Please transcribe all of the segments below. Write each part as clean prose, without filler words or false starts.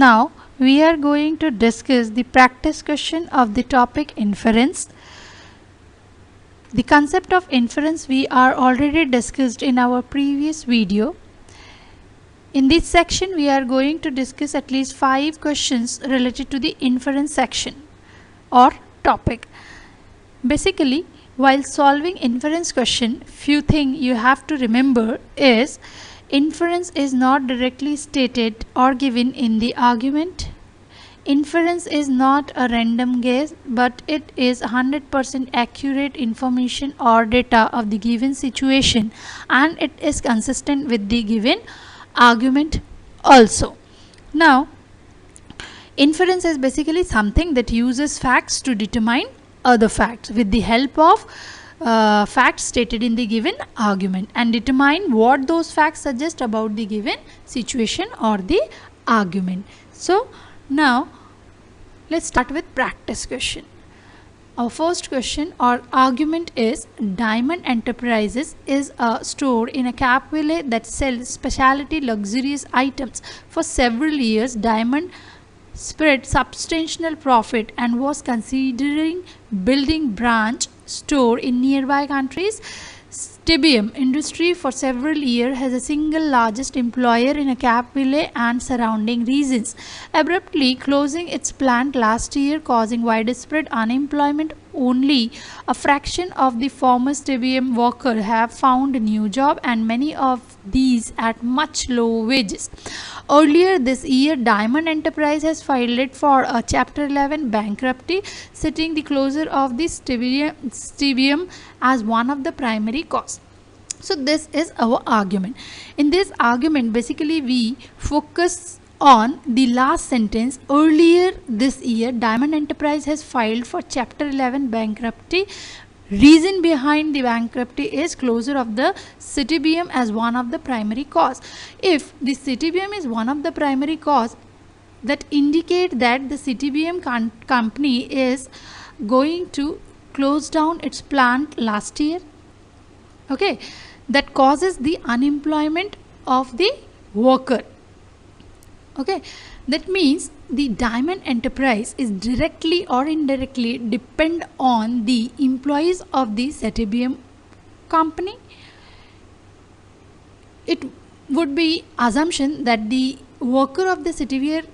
Now we are going to discuss the practice question of the topic inference. The concept of inference we are already discussed in our previous video. In this section we are going to discuss at least 5 questions related to the inference section or topic. Basically, while solving inference question, few things you have to remember is inference is not directly stated or given in the argument. Inference is not a random guess, but it is 100% accurate information or data of the given situation, and it is consistent with the given argument also. Now, inference is basically something that uses facts to determine other facts with the help of facts stated in the given argument and determine what those facts suggest about the given situation or the argument. So now let's start with practice question. Our first question or argument is Diamond Enterprises is a store in a Cape that sells specialty luxurious items. For several years, Diamond spread substantial profit and was considering building branch store in nearby countries. Stibium industry for several years has a single largest employer in a Cape and surrounding regions, abruptly closing its plant last year, causing widespread unemployment. Only a fraction of the former Stibium workers have found a new job, and many of these at much low wages. Earlier this year, Diamond Enterprise has filed for a Chapter 11 bankruptcy, citing the closure of the Stibium as one of the primary causes. So this is our argument. In this argument, basically we focus on the last sentence. Earlier this year, Diamond Enterprise has filed for Chapter 11 bankruptcy. Reason behind the bankruptcy is closure of the Stibium as one of the primary cause. If the Stibium is one of the primary cause, that indicate that the Stibium company is going to close down its plant last year. Okay, that causes the unemployment of the worker. Okay, that means the Diamond Enterprise is directly or indirectly depend on the employees of the Stibium company. It would be assumption that the worker of the Stibium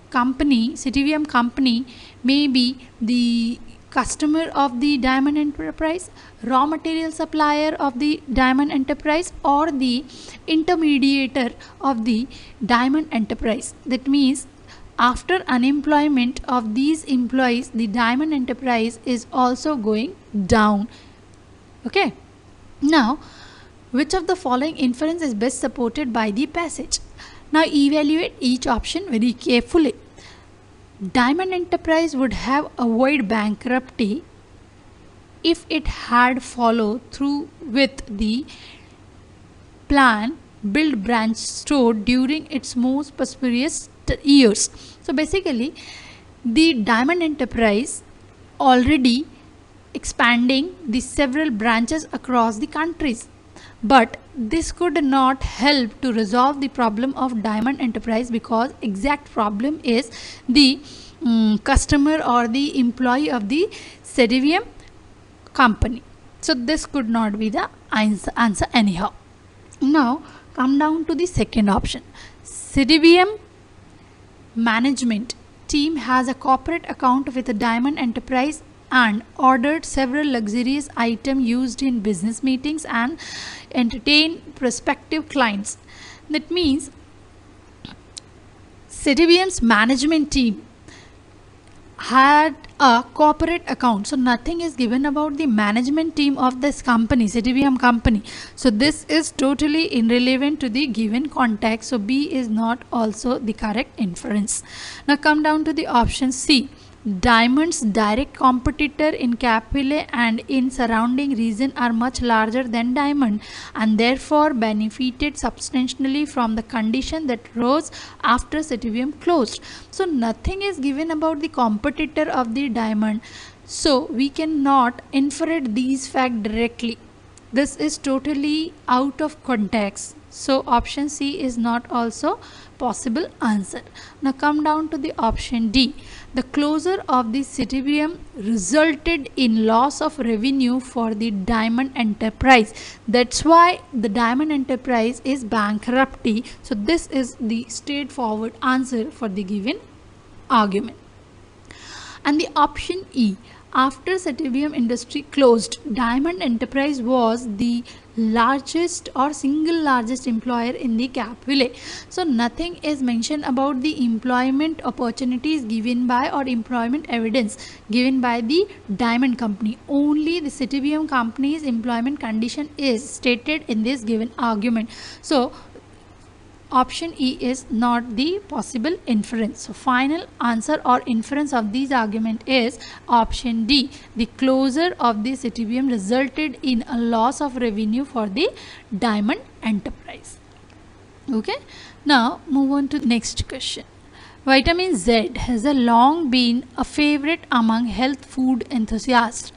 company may be the customer of the Diamond Enterprise, raw material supplier of the Diamond Enterprise, or the intermediator of the Diamond Enterprise. That means after unemployment of these employees, the Diamond Enterprise is also going down. Okay. Now, which of the following inference is best supported by the passage? Now evaluate each option very carefully. Diamond Enterprise would have avoided bankruptcy if it had followed through with the plan build branch store during its most prosperous years. So basically the Diamond Enterprise already expanding the several branches across the countries, but this could not help to resolve the problem of Diamond Enterprise, because exact problem is the customer or the employee of the Stibium company. So this could not be the answer anyhow. Now come down to the second option. Stibium management team has a corporate account with a Diamond Enterprise and ordered several luxurious items used in business meetings and entertain prospective clients. That means Stibium's management team had a corporate account, so nothing is given about the management team of this company, Stibium company. So this is totally irrelevant to the given context. So B is not also the correct inference. Now come down to the option C. Diamond's direct competitor in Cape and in surrounding region are much larger than Diamond, and therefore benefited substantially from the condition that rose after Stibium closed. So nothing is given about the competitor of the Diamond, so we cannot infer these facts directly. This is totally out of context. So option C is not also possible answer. Now come down to the option D. The closure of the CTBM resulted in loss of revenue for the Diamond Enterprise. That's why the Diamond Enterprise is bankruptcy. So this is the straightforward answer for the given argument. And the option E, after CTBM industry closed, Diamond Enterprise was the largest or single largest employer in the Cap Valley. So nothing is mentioned about the employment opportunities given by or employment evidence given by the Diamond Company. Only the CTBM company's employment condition is stated in this given argument. So option E is not the possible inference. So final answer or inference of this argument is option D. The closure of the CTBM resulted in a loss of revenue for the Diamond Enterprise. Okay. Now move on to the next question. Vitamin Z has long been a favorite among health food enthusiasts.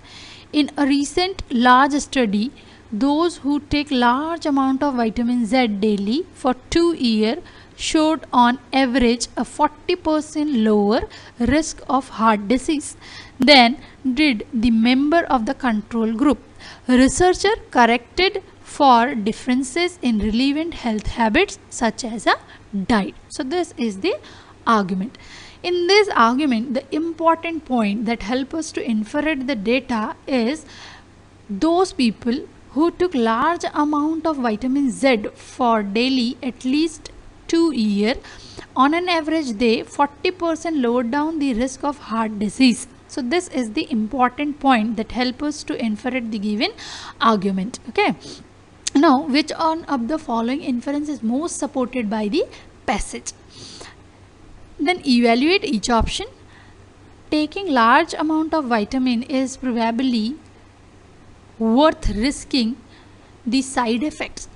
In a recent large study, those who take large amount of vitamin Z daily for 2 years showed on average a 40% lower risk of heart disease than did the member of the control group. Researcher corrected for differences in relevant health habits such as a diet. So this is the argument. In this argument, the important point that helps us to infer the data is those people who took large amount of vitamin Z for daily at least 2 years, on an average they 40% lowered down the risk of heart disease. So this is the important point that helps us to infer the given argument. Okay. Now which one of the following inference is most supported by the passage? Then evaluate each option. Taking large amount of vitamin is probably worth risking the side effects.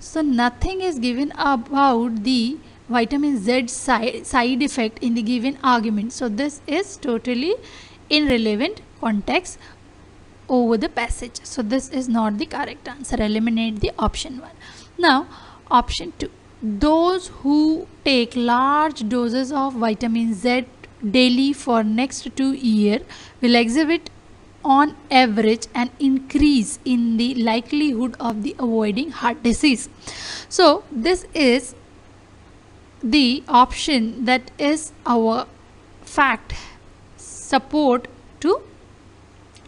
So nothing is given about the vitamin Z side effect in the given argument. So this is totally irrelevant context over the passage. So this is not the correct answer. Eliminate the option 1. Now option 2. Those who take large doses of vitamin Z daily for next 2 years will exhibit on average an increase in the likelihood of the avoiding heart disease. So this is the option that is our fact support to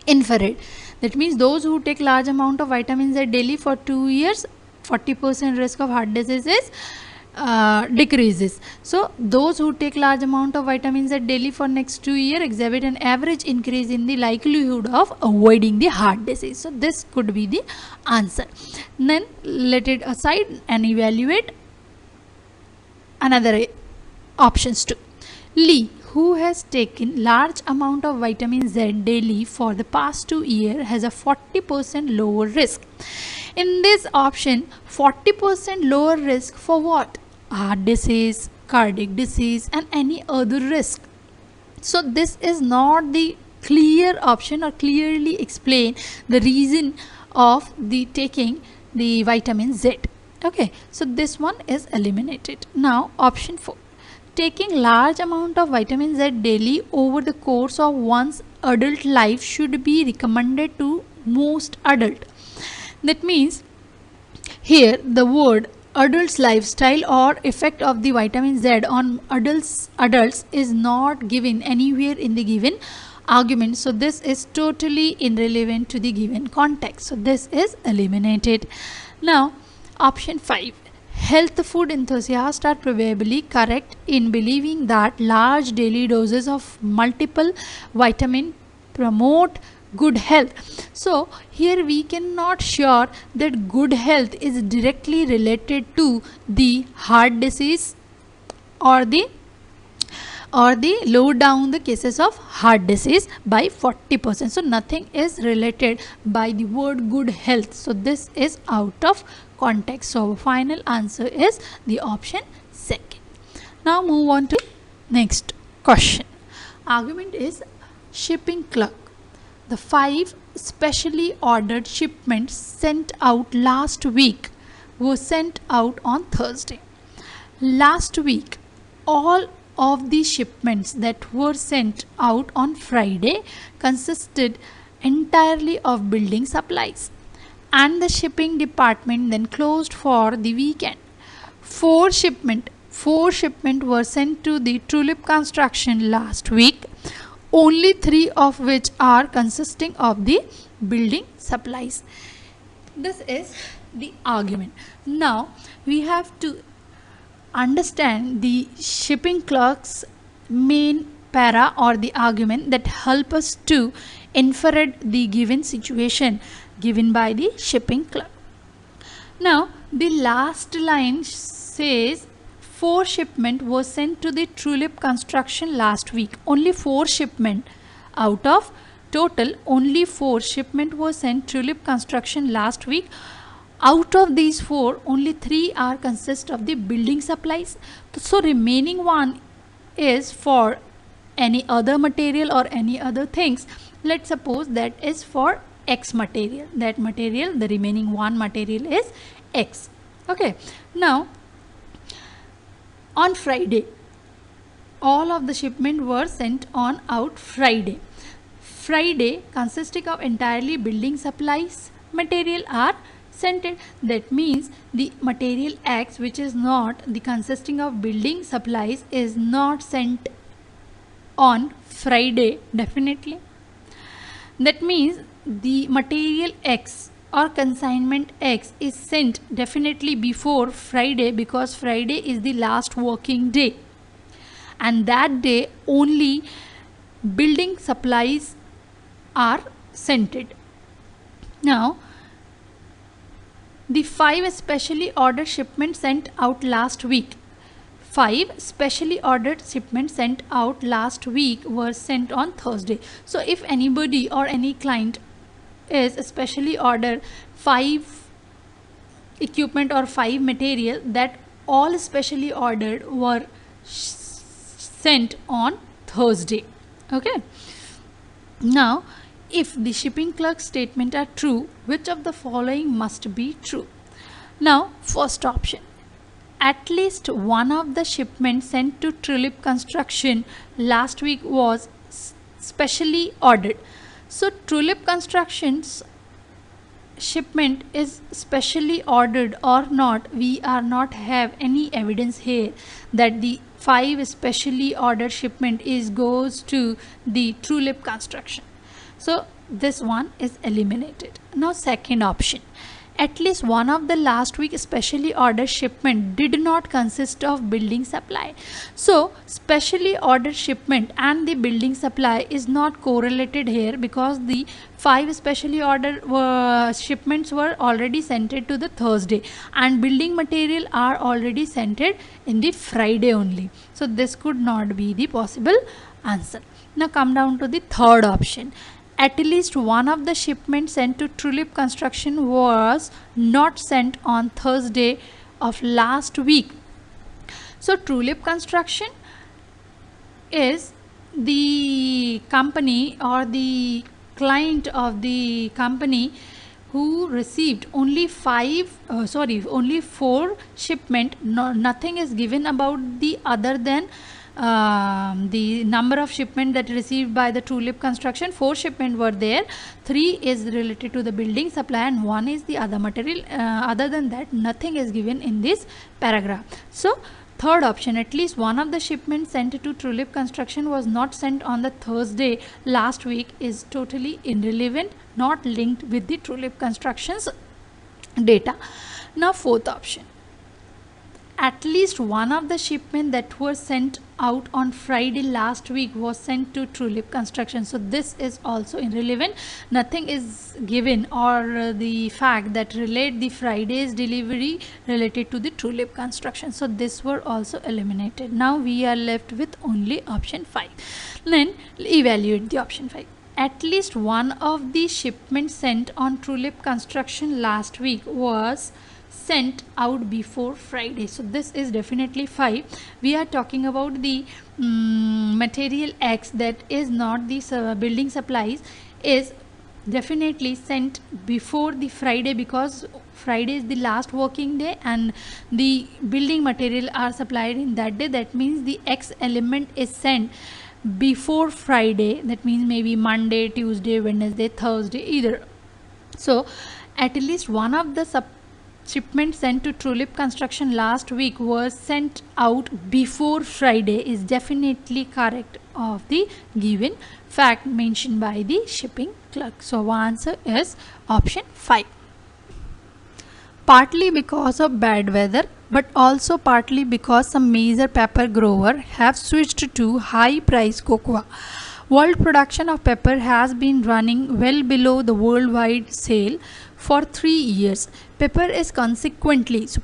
infer it. That means those who take large amount of vitamin Z daily for 2 years, 40% risk of heart disease is decreases. So those who take large amount of vitamin Z daily for next 2 years exhibit an average increase in the likelihood of avoiding the heart disease. So this could be the answer. Then let it aside and evaluate another options too. Lee, who has taken large amount of vitamin Z daily for the past 2 years, has a 40% lower risk. In this option, 40% lower risk for what? Heart disease, cardiac disease and any other risk. So this is not the clear option or clearly explain the reason of the taking the vitamin Z. Okay, so this one is eliminated. Now option 4. Taking large amount of vitamin Z daily over the course of one's adult life should be recommended to most adult. That means here the word adults lifestyle or effect of the vitamin Z on adults is not given anywhere in the given argument. So this is totally irrelevant to the given context. So this is eliminated. Now option 5. Health food enthusiasts are probably correct in believing that large daily doses of multiple vitamin promote good health. So here we cannot sure that good health is directly related to the heart disease or the low down the cases of heart disease by 40%. So nothing is related by the word good health. So this is out of context. So final answer is the option 2nd. Now move on to next question. Argument is shipping clerk. The 5 specially ordered shipments sent out last week were sent out on Thursday. Last week, all of the shipments that were sent out on Friday consisted entirely of building supplies, and the shipping department then closed for the weekend. Four shipment were sent to the Tulip Construction last week, only 3 of which are consisting of the building supplies. This is the argument. Now we have to understand the shipping clerk's main para or the argument that help us to infer the given situation given by the shipping clerk. Now the last line says 4 shipment was sent to the Tulip Construction last week. Only 4 shipment out of total, only 4 shipment was sent Tulip Construction last week. Out of these 4, only 3 are consist of the building supplies. So remaining one is for any other material or any other things. Let's suppose that is for X material. That material, the remaining one material is X. Okay. Now on Friday, all of the shipment were sent on out Friday. Friday consisting of entirely building supplies material are sent it. That means the material X, which is not the consisting of building supplies, is not sent on Friday definitely. That means the material X or consignment X is sent definitely before Friday, because Friday is the last working day, and that day only building supplies are sent it. Now the 5 specially ordered shipments sent out last week. 5 specially ordered shipments sent out last week were sent on Thursday. So if anybody or any client is specially ordered 5 equipment or 5 material, that all specially ordered were sent on Thursday. Okay. Now if the shipping clerk's statement are true, which of the following must be true? Now first option, at least one of the shipments sent to Tulip Construction last week was specially ordered. So Tulip Construction's shipment is specially ordered or not, we are not have any evidence here that the 5 specially ordered shipment is goes to the Tulip Construction. So this one is eliminated. Now second option, at least one of the last week specially ordered shipment did not consist of building supply. So specially ordered shipment and the building supply is not correlated here, because the 5 specially ordered shipments were already sent to the Thursday, and building material are already sent in the Friday only. So this could not be the possible answer. Now come down to the third option. At least one of the shipments sent to Tulip Construction was not sent on Thursday of last week. So Tulip Construction is the company or the client of the company who received only 4 shipment. Nothing is given about the other than the number of shipment that received by the Tulip Construction. 4 shipment were there, 3 is related to the building supply and 1 is the other material. Other than that, nothing is given in this paragraph. So third option, at least one of the shipments sent to Tulip Construction was not sent on the Thursday last week, is totally irrelevant, not linked with the Tulip Construction's data. Now fourth option, at least one of the shipment that were sent out on Friday last week was sent to Tulip Construction. So this is also irrelevant. Nothing is given or the fact that relate the Friday's delivery related to the Tulip Construction. So this were also eliminated. Now we are left with only option 5. Then evaluate the option 5. At least one of the shipments sent on Tulip Construction last week was sent out before Friday. So this is definitely 5. We are talking about the material X that is not the building supplies, is definitely sent before the Friday, because Friday is the last working day and the building material are supplied in that day, that means the X element is sent before Friday, that means maybe Monday, Tuesday, Wednesday, Thursday, either. So at least one of the shipment sent to Tulip Construction last week was sent out before Friday is definitely correct of the given fact mentioned by the shipping clerk. So our answer is option 5. Partly because of bad weather, but also partly because some major pepper grower have switched to high price cocoa. World production of pepper has been running well below the worldwide sale for 3 years. Paper is consequently is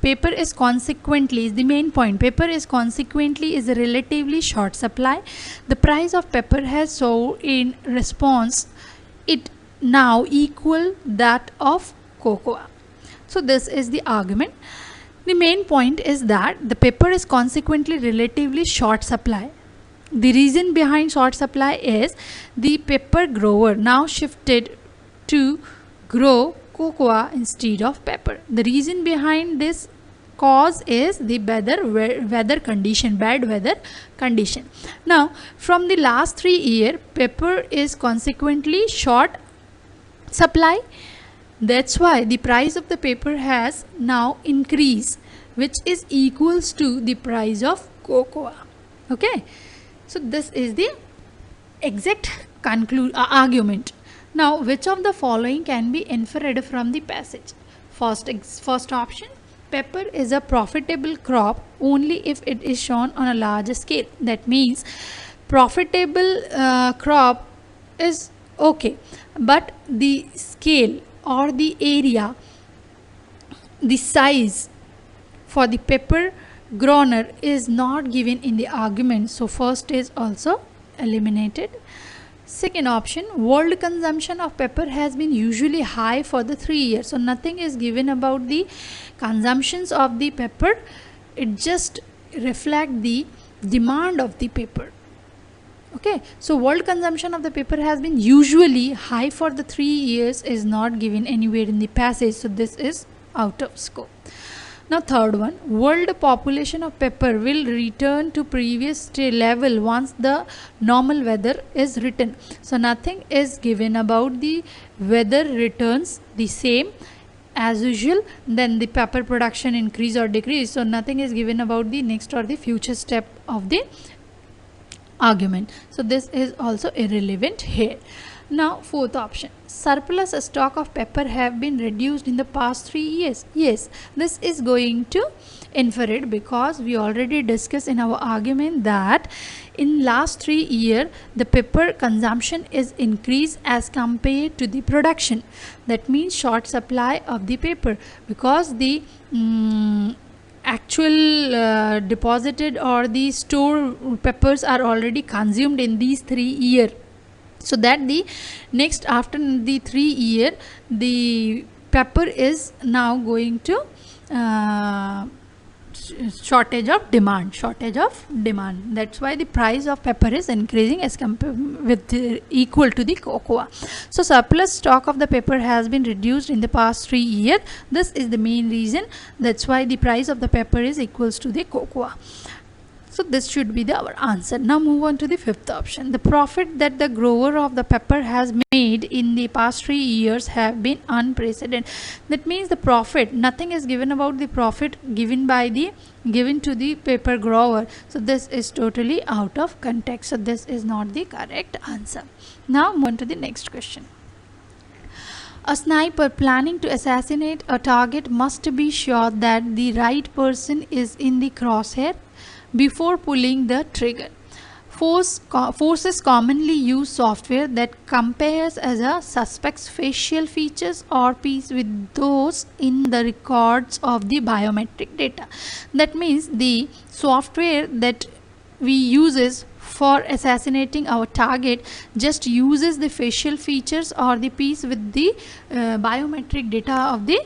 the main point. Paper is consequently is a relatively short supply. The price of pepper has soared in response. It now equal that of cocoa. So this is the argument. The main point is that the pepper is consequently relatively short supply. The reason behind short supply is the pepper grower now shifted to grow cocoa instead of pepper. The reason behind this cause is the bad weather condition. Now from the last 3 years, pepper is consequently short supply. That's why the price of the paper has now increased, which is equals to the price of cocoa. Okay, so this is the exact argument. Now which of the following can be inferred from the passage? First option, pepper is a profitable crop only if it is shown on a larger scale. That means profitable crop is okay, but the scale or the area, the size for the pepper grower is not given in the argument. So first is also eliminated. Second option, world consumption of pepper has been usually high for the 3 years. So nothing is given about the consumptions of the pepper. It just reflects the demand of the pepper. Okay, so world consumption of the paper has been usually high for the 3 years is not given anywhere in the passage. So this is out of scope. Now third one, world population of pepper will return to previous level once the normal weather is written. So nothing is given about the weather returns the same as usual, then the pepper production increase or decrease. So nothing is given about the next or the future step of the argument. So this is also irrelevant here. Now fourth option, surplus stock of pepper have been reduced in the past 3 years. Yes, this is going to infer it because we already discussed in our argument that in last 3 years the pepper consumption is increased as compared to the production. That means short supply of the pepper because the actual deposited or the store peppers are already consumed in these 3 years. So that the next after the 3 year the pepper is now going to shortage of demand. That's why the price of pepper is increasing as compared with equal to the cocoa. So surplus stock of the pepper has been reduced in the past 3 years. This is the main reason. That's why the price of the pepper is equals to the cocoa. So this should be our answer. Now move on to the fifth option. The profit that the grower of the pepper has made in the past 3 years have been unprecedented. That means the profit, nothing is given about the profit given to the pepper grower. So this is totally out of context. So this is not the correct answer. Now move on to the next question. A sniper planning to assassinate a target must be sure that the right person is in the crosshair before pulling the trigger. Forces commonly use software that compares as a suspect's facial features or piece with those in the records of the biometric data. That means the software that we uses for assassinating our target just uses the facial features or the piece with the biometric data of the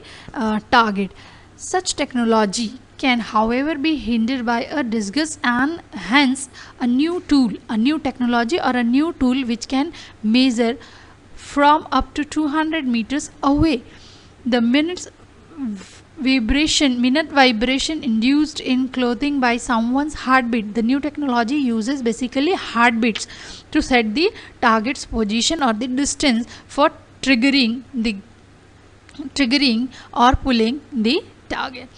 target. Such technology can however be hindered by a disguise and hence a new technology or a new tool which can measure from up to 200 meters away the minutes minute vibration induced in clothing by someone's heartbeat. The new technology uses basically heartbeats to set the target's position or the distance for triggering or pulling the target.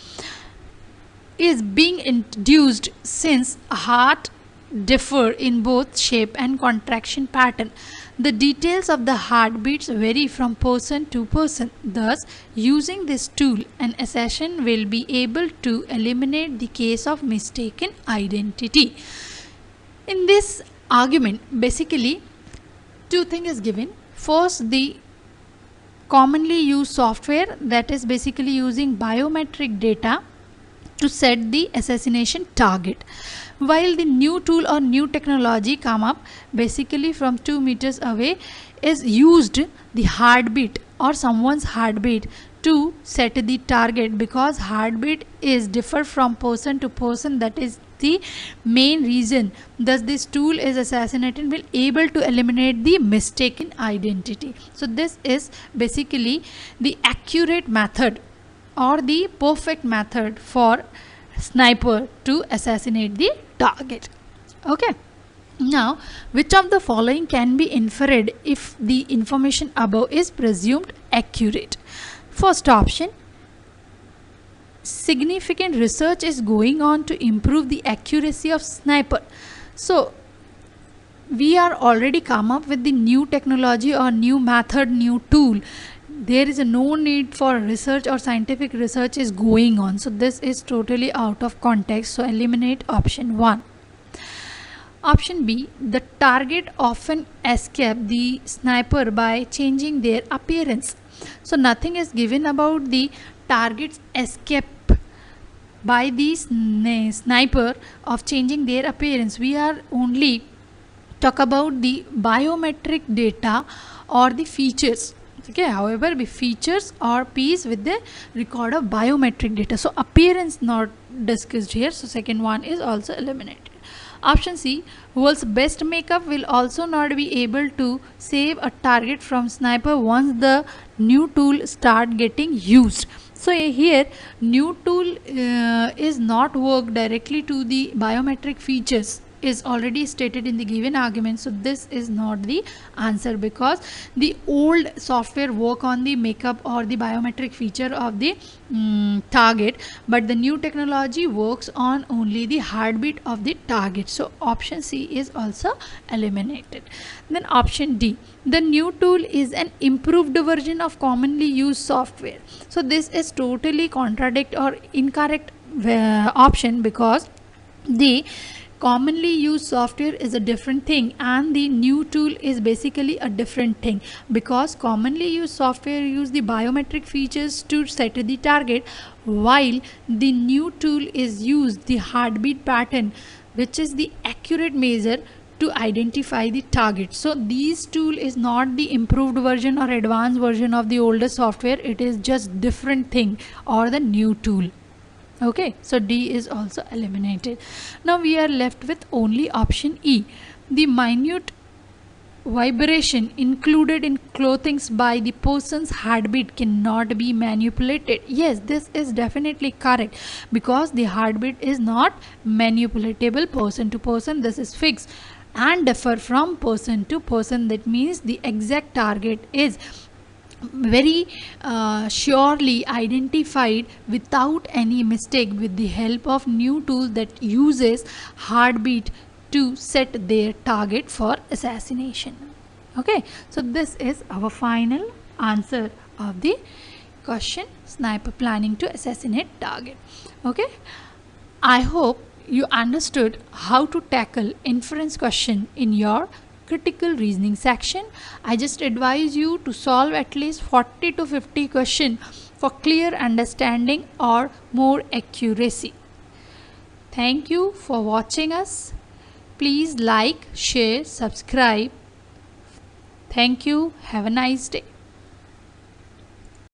Is being induced since heart differ in both shape and contraction pattern. The details of the heartbeats vary from person to person. Thus, using this tool, an assassin will be able to eliminate the case of mistaken identity. In this argument, basically, two things is given. First, the commonly used software, that is basically using biometric data to set the assassination target, while the new tool or new technology come up basically from 2 meters away is used the heartbeat or someone's heartbeat to set the target, because heartbeat is differ from person to person. That is the main reason. Thus this tool is assassinated will able to eliminate the mistaken identity. So this is basically the accurate method or the perfect method for sniper to assassinate the target. Okay, now which of the following can be inferred if the information above is presumed accurate? First option, significant research is going on to improve the accuracy of sniper. So we are already come up with the new technology or new method, new tool. There is no need for research or scientific research is going on. So this is totally out of context. So eliminate option 1. Option B, the target often escape the sniper by changing their appearance. So nothing is given about the target's escape by the sniper of changing their appearance. We are only talk about the biometric data or the features. Okay, however, the features are piece with the record of biometric data. So appearance not discussed here. So second one is also eliminated. Option C, world's best makeup will also not be able to save a target from sniper once the new tool start getting used. So here new tool is not work directly to the biometric features is already stated in the given argument. So this is not the answer, because the old software work on the makeup or the biometric feature of the target, but the new technology works on only the heartbeat of the target. So option C is also eliminated. Then option D, the new tool is an improved version of commonly used software. So this is totally contradict or incorrect option, because the commonly used software is a different thing and the new tool is basically a different thing, because commonly used software use the biometric features to set the target, while the new tool is used the heartbeat pattern, which is the accurate measure to identify the target. So these tool is not the improved version or advanced version of the older software, it is just different thing or the new tool. Okay, so D is also eliminated. Now we are left with only option E. The minute vibration included in clothing by the person's heartbeat cannot be manipulated. Yes, this is definitely correct, because the heartbeat is not manipulatable person to person. This is fixed and differ from person to person. That means the exact target is very surely identified without any mistake with the help of new tool that uses heartbeat to set their target for assassination. Okay, so this is our final answer of the question, sniper planning to assassinate target. Okay, I hope you understood how to tackle inference question in your critical reasoning section. I just advise you to solve at least 40 to 50 questions for clear understanding or more accuracy. Thank you for watching us. Please like, share, subscribe. Thank you. Have a nice day.